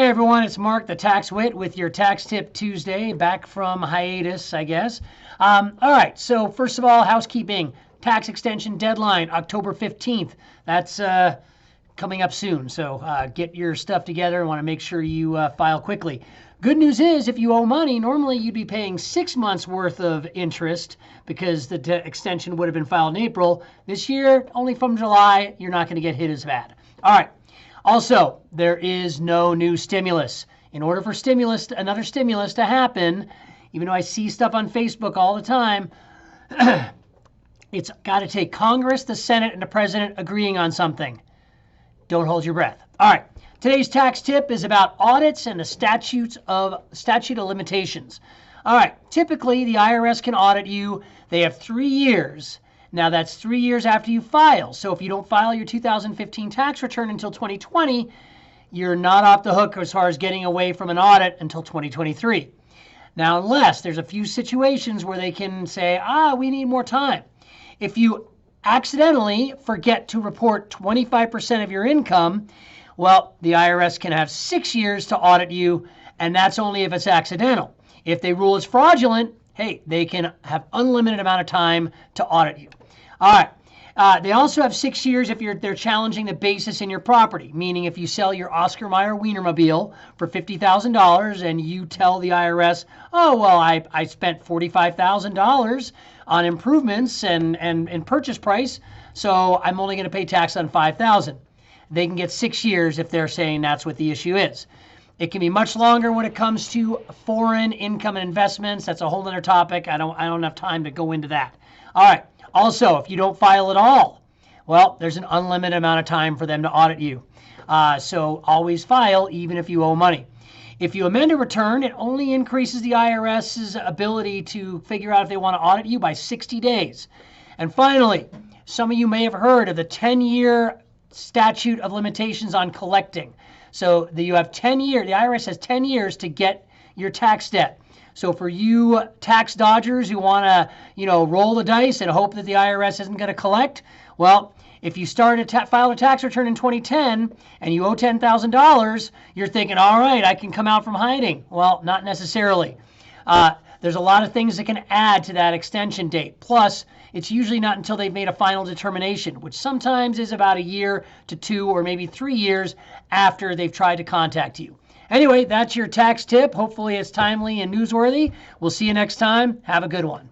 Hey everyone, it's Mark the Tax Wit with your Tax Tip Tuesday, back from hiatus, I guess. All right, so first of all, housekeeping. Tax extension deadline, October 15th. That's coming up soon, so get your stuff together. I want to make sure you file quickly. Good news is, if you owe money, normally you'd be paying 6 months worth of interest because the extension would have been filed in April. This year, only from July, you're not going to get hit as bad. All right. Also, there is no new stimulus. In order for another stimulus to happen, even though I see stuff on Facebook all the time, it's got to take Congress, the Senate, and the President agreeing on something. Don't hold your breath. All right. Today's tax tip is about audits and the statute of limitations. All right. Typically, the IRS can audit you. They have 3 years. Now, that's 3 years after you file. So if you don't file your 2015 tax return until 2020, you're not off the hook as far as getting away from an audit until 2023. Now, unless there's a few situations where they can say, we need more time. If you accidentally forget to report 25% of your income, well, the IRS can have 6 years to audit you, and that's only if it's accidental. If they rule it's fraudulent, hey, they can have unlimited amount of time to audit you. All right. They also have 6 years if they're challenging the basis in your property, meaning if you sell your Oscar Mayer Wienermobile for $50,000 and you tell the IRS, oh, well, I spent $45,000 on improvements and purchase price, so I'm only going to pay tax on $5,000. They can get 6 years if they're saying that's what the issue is. It can be much longer when it comes to foreign income and investments. That's a whole other topic. I don't have time to go into that. All right. Also, if you don't file at all, well, there's an unlimited amount of time for them to audit you. So always file, even if you owe money. If you amend a return, it only increases the IRS's ability to figure out if they want to audit you by 60 days. And finally, some of you may have heard of the 10-year statute of limitations on collecting. So you have 10 years, the IRS has 10 years to get your tax debt. So for you tax dodgers who want to, roll the dice and hope that the IRS isn't going to collect, well, if you filed a tax return in 2010 and you owe $10,000, you're thinking, all right, I can come out from hiding. Well, not necessarily. There's a lot of things that can add to that extension date. Plus, it's usually not until they've made a final determination, which sometimes is about a year to 2 or maybe 3 years after they've tried to contact you. Anyway, that's your tax tip. Hopefully it's timely and newsworthy. We'll see you next time. Have a good one.